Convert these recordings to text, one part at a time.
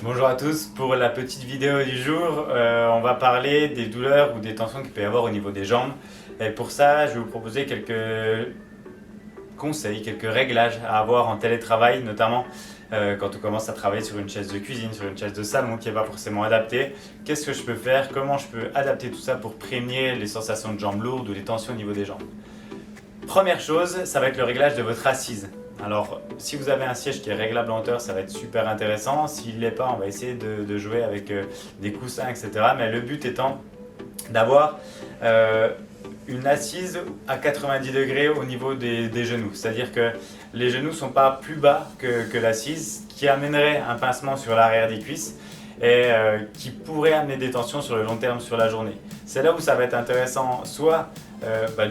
Bonjour à tous, pour la petite vidéo du jour, on va parler des douleurs ou des tensions qu'il peut y avoir au niveau des jambes. Et pour ça, je vais vous proposer quelques conseils, quelques réglages à avoir en télétravail, notamment quand on commence à travailler sur une chaise de cuisine, sur une chaise de salon qui n'est pas forcément adaptée. Qu'est-ce que je peux faire? Comment je peux adapter tout ça pour prévenir les sensations de jambes lourdes ou les tensions au niveau des jambes? Première chose, ça va être le réglage de votre assise. Alors, si vous avez un siège qui est réglable en hauteur, ça va être super intéressant. S'il ne l'est pas, on va essayer de jouer avec des coussins, etc. Mais le but étant d'avoir une assise à 90 degrés au niveau des genoux. C'est-à-dire que les genoux ne sont pas plus bas que l'assise, qui amènerait un pincement sur l'arrière des cuisses et qui pourrait amener des tensions sur le long terme sur la journée. C'est là où ça va être intéressant, soit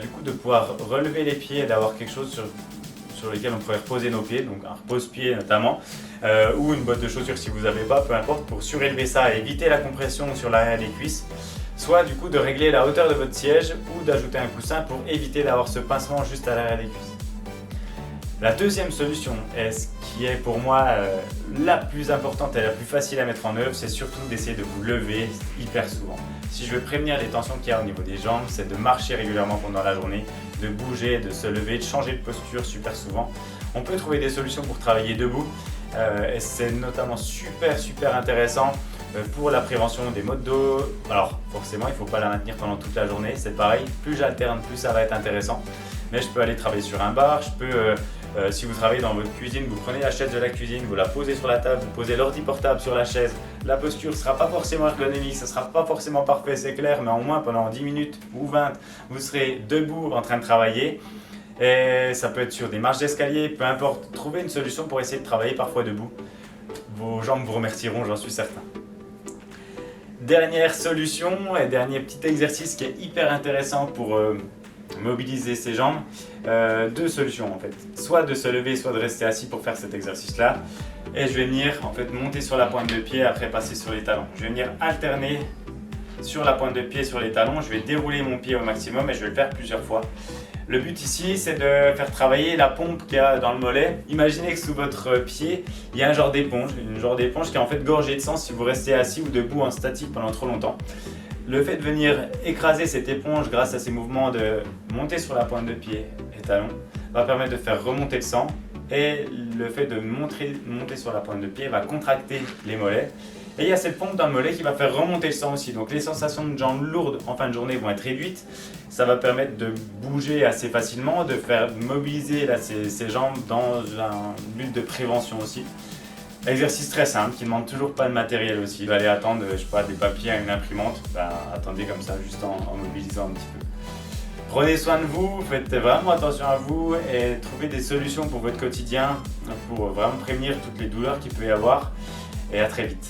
du coup de pouvoir relever les pieds et d'avoir quelque chose sur lequel on pourrait reposer nos pieds, donc un repose-pied notamment, ou une botte de chaussures si vous n'avez pas, peu importe, pour surélever ça et éviter la compression sur l'arrière des cuisses. Soit du coup de régler la hauteur de votre siège ou d'ajouter un coussin pour éviter d'avoir ce pincement juste à l'arrière des cuisses. La deuxième solution, et ce qui est pour moi la plus importante et la plus facile à mettre en œuvre, c'est surtout d'essayer de vous lever hyper souvent. Si je veux prévenir les tensions qu'il y a au niveau des jambes, c'est de marcher régulièrement pendant la journée, de bouger, de se lever, de changer de posture super souvent. On peut trouver des solutions pour travailler debout et c'est notamment super intéressant pour la prévention des maux de dos. Alors forcément il ne faut pas la maintenir pendant toute la journée, c'est pareil, plus j'alterne plus ça va être intéressant. Mais je peux aller travailler sur un bar, je peux, si vous travaillez dans votre cuisine, vous prenez la chaise de la cuisine, vous la posez sur la table, vous posez l'ordi portable sur la chaise. La posture ne sera pas forcément ergonomique, ça ne sera pas forcément parfait, c'est clair, mais au moins pendant 10 minutes ou 20, vous serez debout en train de travailler. Et ça peut être sur des marches d'escalier, peu importe, trouvez une solution pour essayer de travailler parfois debout. Vos jambes vous remercieront, j'en suis certain. Dernière solution et dernier petit exercice qui est hyper intéressant pour mobiliser ses jambes, deux solutions en fait, soit de se lever soit de rester assis pour faire cet exercice là, et je vais venir en fait monter sur la pointe de pied après passer sur les talons. Je vais venir alterner sur la pointe de pied sur les talons, je vais dérouler mon pied au maximum et je vais le faire plusieurs fois. Le but ici c'est de faire travailler la pompe qu'il y a dans le mollet. Imaginez que sous votre pied il y a un genre d'éponge, qui est en fait gorgée de sang si vous restez assis ou debout en statique pendant trop longtemps. Le fait de venir écraser cette éponge grâce à ces mouvements de monter sur la pointe de pied et talon va permettre de faire remonter le sang, et le fait de monter sur la pointe de pied va contracter les mollets. Et il y a cette pompe dans le mollet qui va faire remonter le sang aussi. Donc les sensations de jambes lourdes en fin de journée vont être réduites. Ça va permettre de bouger assez facilement, de faire mobiliser là, ses jambes dans un but de prévention aussi. Exercice très simple qui ne demande toujours pas de matériel aussi. Il va aller attendre, je sais pas, des papiers à une imprimante. Attendez comme ça, juste en mobilisant un petit peu. Prenez soin de vous, faites vraiment attention à vous et trouvez des solutions pour votre quotidien pour vraiment prévenir toutes les douleurs qu'il peut y avoir. Et à très vite.